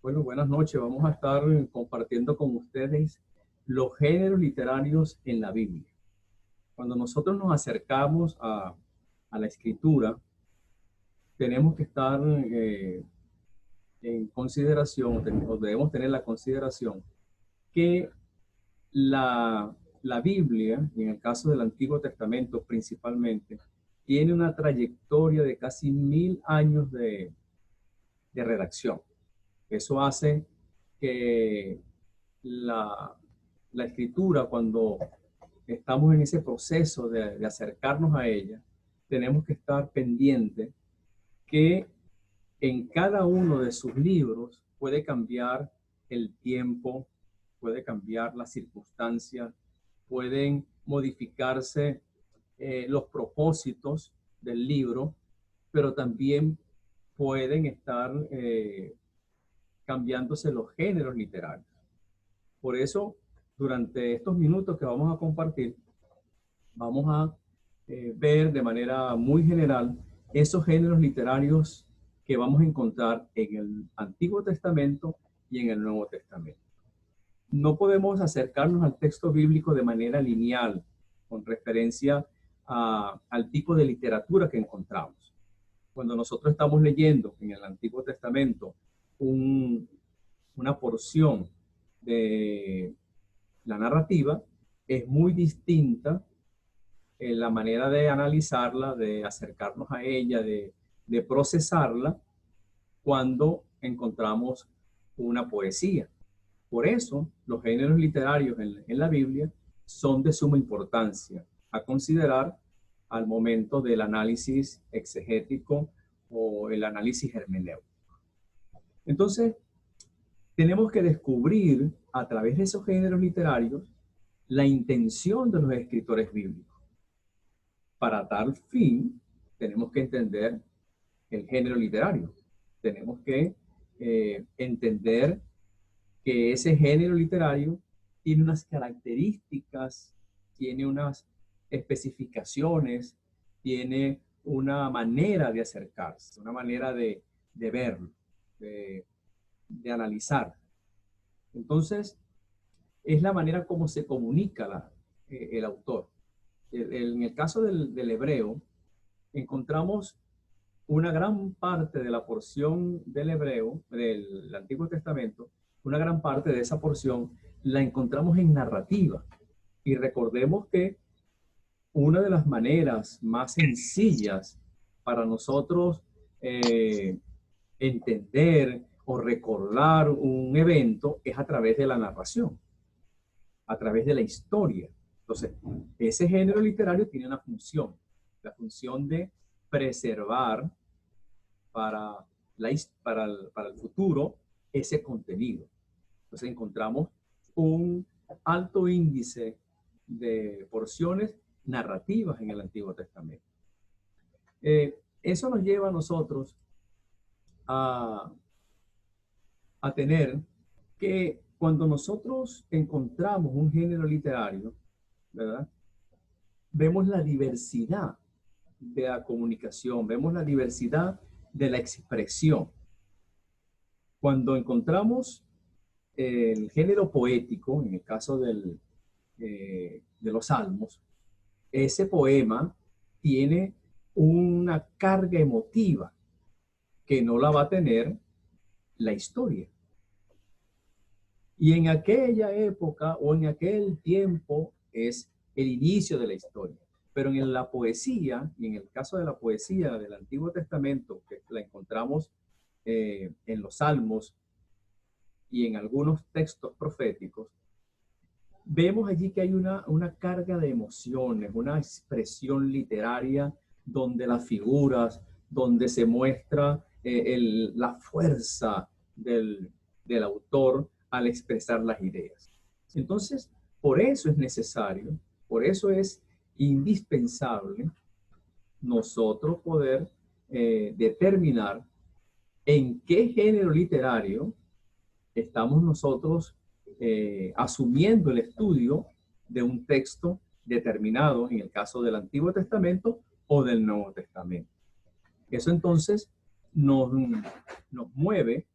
Bueno, buenas noches. Vamos a estar compartiendo con ustedes los géneros literarios en la Biblia. Cuando nosotros nos acercamos a la escritura, tenemos que estar en consideración, o debemos tener la consideración que la, la Biblia, y en el caso del Antiguo Testamento principalmente, tiene una trayectoria de casi 1000 años de redacción. Eso hace que la, la escritura, cuando estamos en ese proceso de acercarnos a ella, tenemos que estar pendientes que en cada uno de sus libros puede cambiar el tiempo, puede cambiar las circunstancias, pueden modificarse los propósitos del libro, pero también pueden estar cambiándose los géneros literarios. Por eso, durante estos minutos que vamos a compartir, vamos a ver de manera muy general esos géneros literarios que vamos a encontrar en el Antiguo Testamento y en el Nuevo Testamento. No podemos acercarnos al texto bíblico de manera lineal, con referencia al tipo de literatura que encontramos. Cuando nosotros estamos leyendo en el Antiguo Testamento un, una porción de la narrativa, es muy distinta en la manera de analizarla, de acercarnos a ella, de procesarla cuando encontramos una poesía. Por eso, los géneros literarios en la Biblia son de suma importancia a considerar al momento del análisis exegético o el análisis hermenéutico. Entonces, tenemos que descubrir a través de esos géneros literarios la intención de los escritores bíblicos. Para tal fin, tenemos que entender el género literario. Tenemos que entender que ese género literario tiene unas características, tiene unas especificaciones, tiene una manera de acercarse, una manera de verlo, de analizar. Entonces, es la manera como se comunica el autor. En el caso del hebreo, encontramos una gran parte de la porción del hebreo, del Antiguo Testamento, una gran parte de esa porción la encontramos en narrativa. Y recordemos que una de las maneras más sencillas para nosotros entender o recordar un evento es a través de la narración, a través de la historia. Entonces, ese género literario tiene una función, la función de preservar para, para el futuro ese contenido. Entonces encontramos un alto índice de porciones narrativas en el Antiguo Testamento. Eso nos lleva a nosotros a, a tener que cuando nosotros encontramos un género literario, ¿verdad? Vemos la diversidad de la comunicación, vemos la diversidad de la expresión. Cuando encontramos el género poético, en el caso de los salmos, ese poema tiene una carga emotiva que no la va a tener la historia. Y en aquella época o en aquel tiempo es el inicio de la historia. Pero en la poesía, y en el caso de la poesía del Antiguo Testamento, que la encontramos en los salmos y en algunos textos proféticos, vemos allí que hay una carga de emociones, una expresión literaria donde las figuras, donde se muestra la fuerza del autor al expresar las ideas. Entonces, por eso es necesario, por eso es indispensable nosotros poder determinar en qué género literario estamos nosotros asumiendo el estudio de un texto determinado, en el caso del Antiguo Testamento o del Nuevo Testamento. Eso entonces nos mueve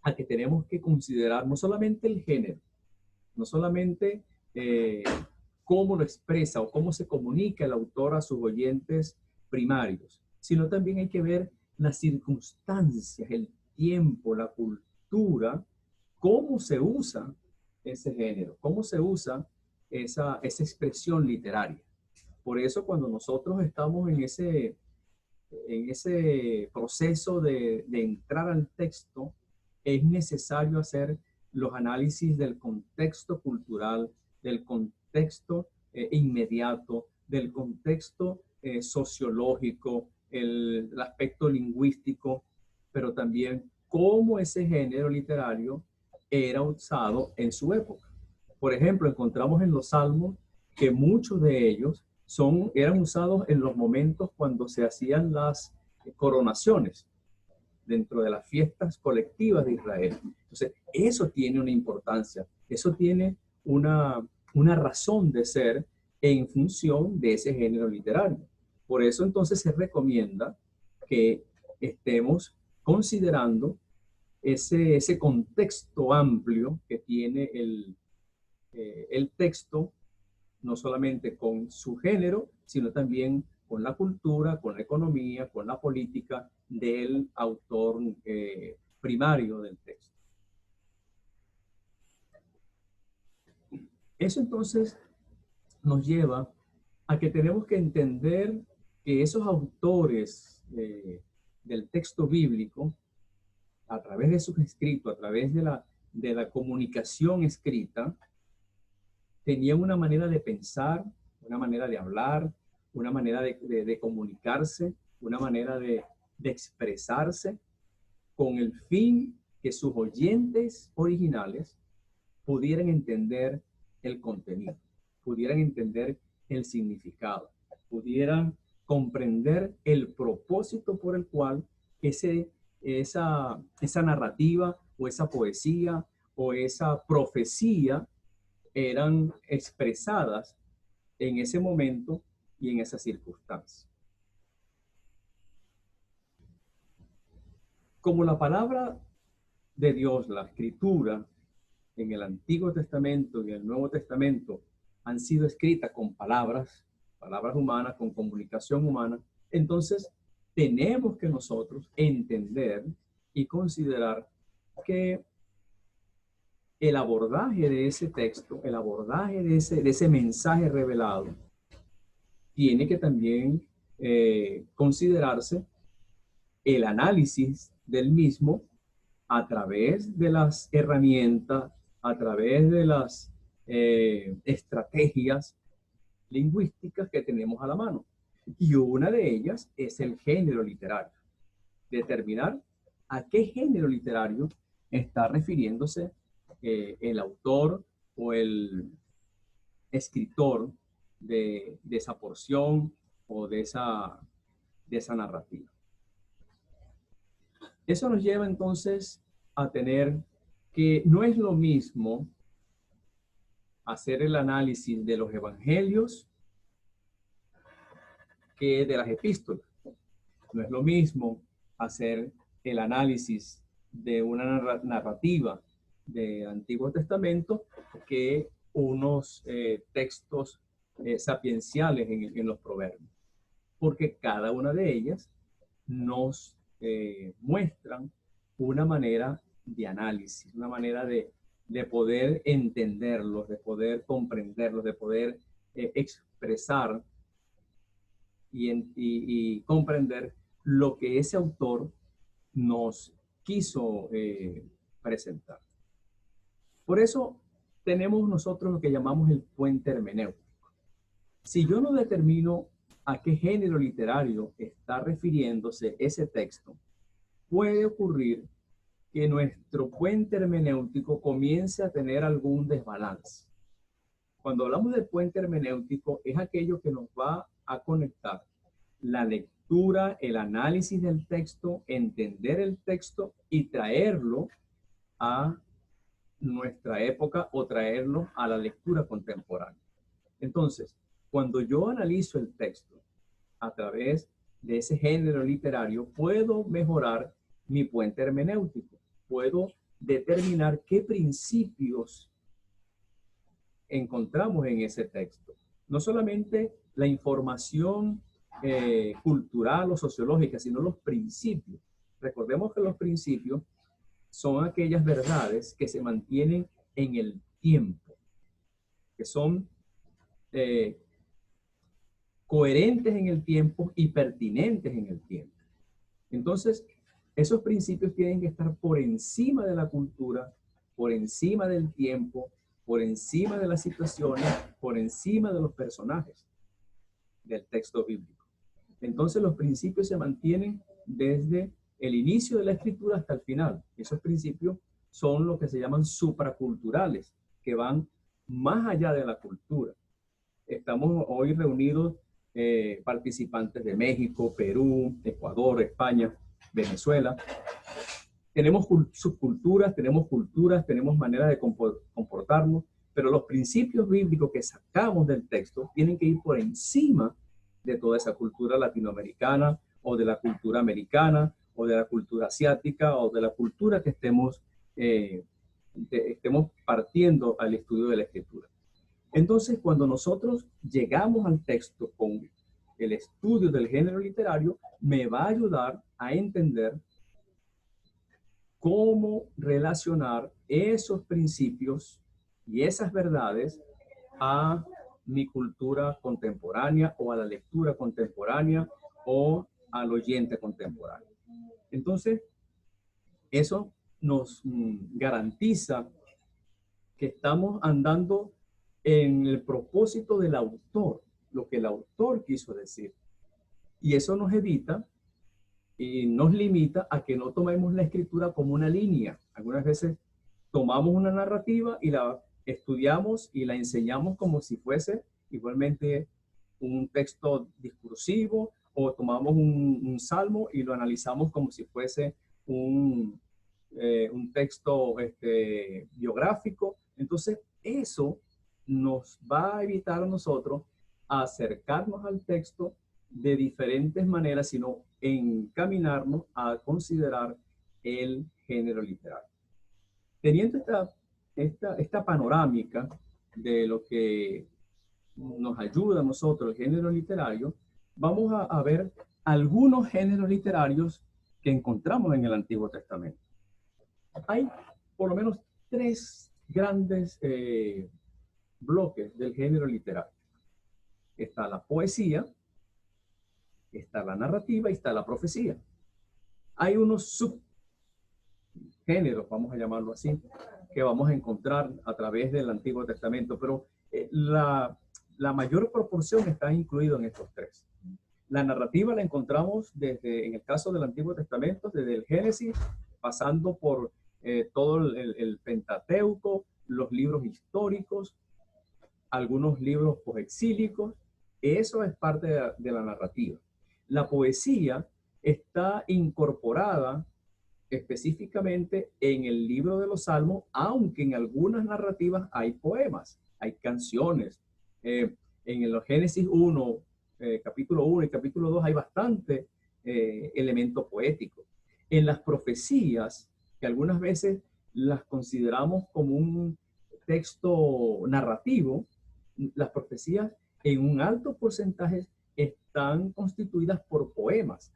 a que tenemos que considerar no solamente el género, no solamente cómo lo expresa o cómo se comunica el autor a sus oyentes primarios, sino también hay que ver las circunstancias, el tiempo, la cultura, cómo se usa ese género, cómo se usa esa expresión literaria. Por eso cuando nosotros estamos en ese proceso de entrar al texto, es necesario hacer los análisis del contexto cultural, del contexto inmediato, del contexto sociológico, el aspecto lingüístico, pero también cómo ese género literario era usado en su época. Por ejemplo, encontramos en los salmos que muchos de ellos eran usados en los momentos cuando se hacían las coronaciones dentro de las fiestas colectivas de Israel. Entonces, eso tiene una importancia, eso tiene una razón de ser en función de ese género literario. Por eso entonces se recomienda que estemos considerando ese contexto amplio que tiene el texto, no solamente con su género, sino también con la cultura, con la economía, con la política del autor primario del texto. Eso entonces nos lleva a que tenemos que entender que esos autores del texto bíblico, a través de sus escritos, a través de la comunicación escrita, tenían una manera de pensar, una manera de hablar, una manera de comunicarse, una manera de expresarse, con el fin que sus oyentes originales pudieran entender el contenido, pudieran entender el significado, pudieran comprender el propósito por el cual esa narrativa o esa poesía o esa profecía eran expresadas en ese momento y en esa circunstancia. Como la palabra de Dios, la escritura, en el Antiguo Testamento y en el Nuevo Testamento han sido escritas con palabras humanas, con comunicación humana, entonces tenemos que nosotros entender y considerar que el abordaje de ese texto, el abordaje de ese mensaje revelado, tiene que también considerarse el análisis del mismo a través de las herramientas, a través de las estrategias lingüísticas que tenemos a la mano. Y una de ellas es el género literario. Determinar a qué género literario está refiriéndose el autor o el escritor de esa porción o de esa narrativa. Eso nos lleva entonces a tener que no es lo mismo hacer el análisis de los evangelios que de las epístolas. No es lo mismo hacer el análisis de una narrativa del Antiguo Testamento que unos textos sapienciales en los proverbios, porque cada una de ellas nos muestran una manera de análisis, una manera de poder entenderlos, de poder comprenderlos, de poder expresar y comprender lo que ese autor nos quiso presentar. Por eso tenemos nosotros lo que llamamos el puente hermenéutico. Si yo no determino a qué género literario está refiriéndose ese texto, puede ocurrir que nuestro puente hermenéutico comience a tener algún desbalance. Cuando hablamos del puente hermenéutico, es aquello que nos va a conectar la lectura, el análisis del texto, entender el texto y traerlo a nuestra época o traerlo a la lectura contemporánea. Entonces, cuando yo analizo el texto a través de ese género literario, puedo mejorar mi puente hermenéutico, puedo determinar qué principios encontramos en ese texto. No solamente la información cultural o sociológica, sino los principios. Recordemos que los principios son aquellas verdades que se mantienen en el tiempo, que son coherentes en el tiempo y pertinentes en el tiempo. Entonces, esos principios tienen que estar por encima de la cultura, por encima del tiempo, por encima de las situaciones, por encima de los personajes del texto bíblico. Entonces, los principios se mantienen desde el inicio de la escritura hasta el final. Esos principios son lo que se llaman supraculturales, que van más allá de la cultura. Estamos hoy reunidos participantes de México, Perú, Ecuador, España, Venezuela. Tenemos subculturas, tenemos culturas, tenemos maneras de comportarnos, pero los principios bíblicos que sacamos del texto tienen que ir por encima de toda esa cultura latinoamericana o de la cultura americana o de la cultura asiática o de la cultura que estemos partiendo al estudio de la escritura. Entonces, cuando nosotros llegamos al texto con el estudio del género literario, me va a ayudar a entender cómo relacionar esos principios y esas verdades a mi cultura contemporánea o a la lectura contemporánea o al oyente contemporáneo. Entonces, eso nos garantiza que estamos andando en el propósito del autor, lo que el autor quiso decir. Y eso nos evita y nos limita a que no tomemos la escritura como una línea. Algunas veces tomamos una narrativa y la estudiamos y la enseñamos como si fuese igualmente un texto discursivo, o tomamos un salmo y lo analizamos como si fuese un texto biográfico. Entonces, eso nos va a evitar a nosotros acercarnos al texto de diferentes maneras, sino encaminarnos a considerar el género literario. Teniendo esta panorámica de lo que nos ayuda a nosotros el género literario, vamos a ver algunos géneros literarios que encontramos en el Antiguo Testamento. Hay por lo menos tres grandes bloques del género literario. Está la poesía, está la narrativa y está la profecía. Hay unos subgéneros, vamos a llamarlo así, que vamos a encontrar a través del Antiguo Testamento, pero la mayor proporción está incluida en estos tres. La narrativa la encontramos desde, en el caso del Antiguo Testamento, desde el Génesis, pasando por todo el Pentateuco, los libros históricos, algunos libros posexílicos. Eso es parte de la narrativa. La poesía está incorporada específicamente en el libro de los Salmos, aunque en algunas narrativas hay poemas, hay canciones. En los Génesis 1, capítulo 1 y capítulo 2 hay bastante elemento poético. En las profecías, que algunas veces las consideramos como un texto narrativo, las profecías en un alto porcentaje están constituidas por poemas.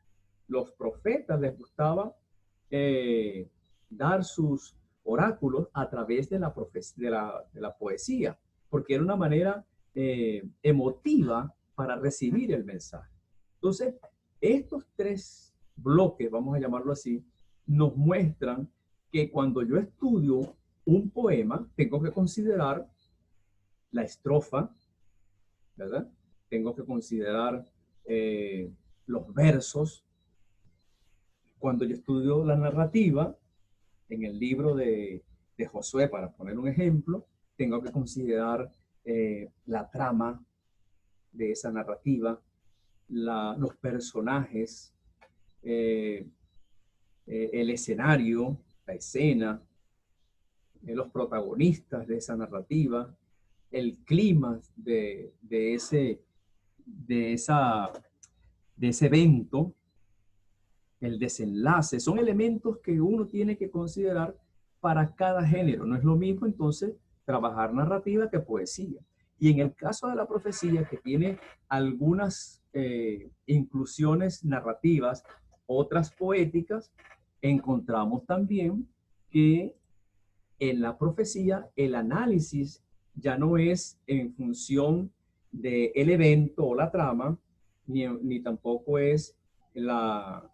Los profetas les gustaba dar sus oráculos a través de la poesía, porque era una manera emotiva para recibir el mensaje. Entonces, estos tres bloques, vamos a llamarlo así, nos muestran que cuando yo estudio un poema, tengo que considerar la estrofa, ¿verdad? Tengo que considerar los versos. Cuando yo estudio la narrativa, en el libro de Josué, para poner un ejemplo, tengo que considerar la trama de esa narrativa, los personajes, el escenario, la escena, los protagonistas de esa narrativa, el clima de ese evento, el desenlace. Son elementos que uno tiene que considerar para cada género. No es lo mismo entonces trabajar narrativa que poesía. Y en el caso de la profecía, que tiene algunas inclusiones narrativas, otras poéticas, encontramos también que en la profecía el análisis ya no es en función del evento o la trama, ni tampoco es la,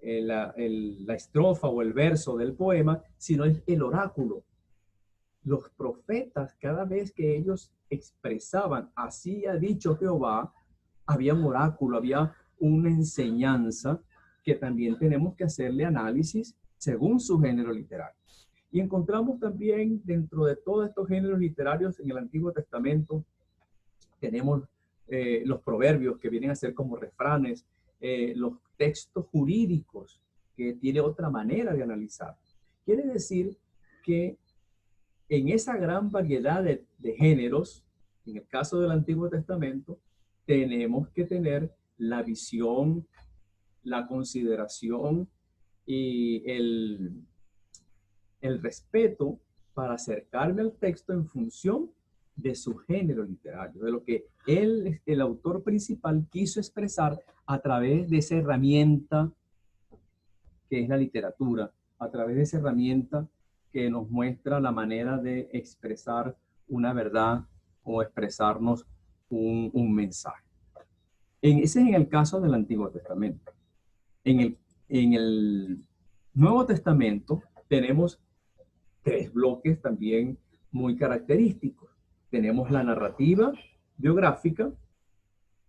la estrofa o el verso del poema, sino es el oráculo. Los profetas, cada vez que ellos expresaban, así ha dicho Jehová, había un oráculo, había una enseñanza que también tenemos que hacerle análisis según su género literario. Y encontramos también dentro de todos estos géneros literarios en el Antiguo Testamento, tenemos los proverbios que vienen a ser como refranes, los textos jurídicos que tiene otra manera de analizar. Quiere decir que en esa gran variedad de géneros, en el caso del Antiguo Testamento, tenemos que tener la visión, la consideración y el respeto para acercarme al texto en función de su género literario, de lo que él, el autor principal, quiso expresar a través de esa herramienta que es la literatura, a través de esa herramienta que nos muestra la manera de expresar una verdad o expresarnos un mensaje. Ese es en el caso del Antiguo Testamento. En el Nuevo Testamento tenemos tres bloques también muy característicos. Tenemos la narrativa biográfica,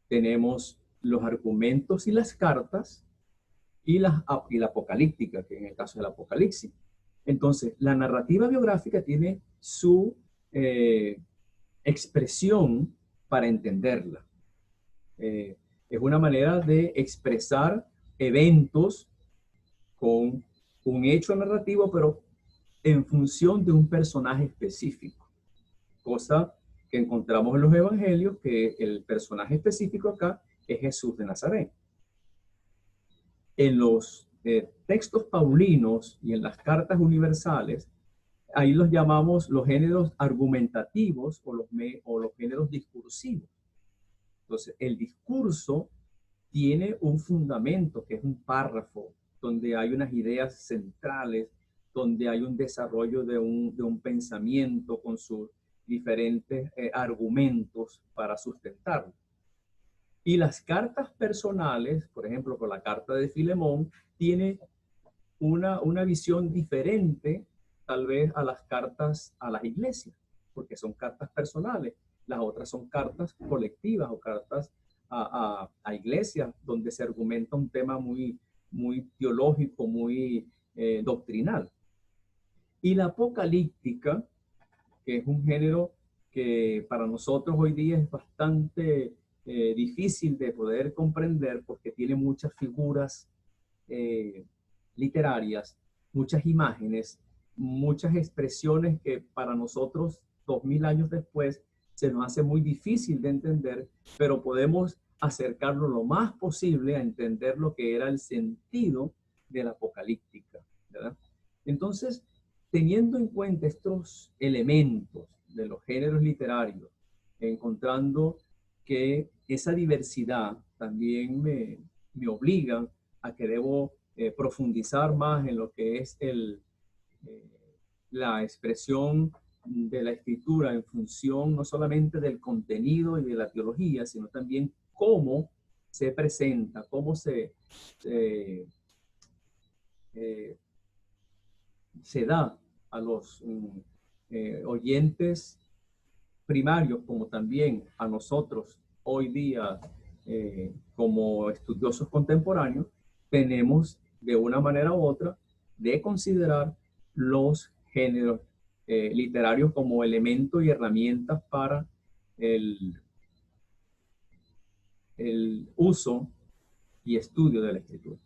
tenemos los argumentos y las cartas, y la apocalíptica, que en el caso del Apocalipsis. Entonces, la narrativa biográfica tiene su expresión para entenderla. Es una manera de expresar eventos con un hecho narrativo, pero en función de un personaje específico. Cosa que encontramos en los evangelios, que el personaje específico acá es Jesús de Nazaret. En los textos paulinos y en las cartas universales, ahí los llamamos los géneros argumentativos o los géneros discursivos. Entonces, el discurso tiene un fundamento que es un párrafo, donde hay unas ideas centrales, donde hay un desarrollo de un pensamiento con sus diferentes argumentos para sustentarlo. Y las cartas personales, por ejemplo, con la carta de Filemón, tiene una visión diferente tal vez a las cartas a las iglesias, porque son cartas personales. Las otras son cartas colectivas o cartas a iglesias donde se argumenta un tema muy, muy teológico, muy doctrinal. Y la apocalíptica, que es un género que para nosotros hoy día es bastante difícil de poder comprender porque tiene muchas figuras literarias, muchas imágenes, muchas expresiones que para nosotros 2000 años después se nos hace muy difícil de entender, pero podemos acercarnos lo más posible a entender lo que era el sentido de la apocalíptica, ¿verdad? Entonces, teniendo en cuenta estos elementos de los géneros literarios, encontrando que esa diversidad también me obliga a que debo profundizar más en lo que es la expresión de la escritura en función no solamente del contenido y de la teología, sino también cómo se presenta, cómo se da a los oyentes primarios, como también a nosotros hoy día como estudiosos contemporáneos, tenemos de una manera u otra de considerar los géneros literarios como elementos y herramientas para el uso y estudio de la escritura.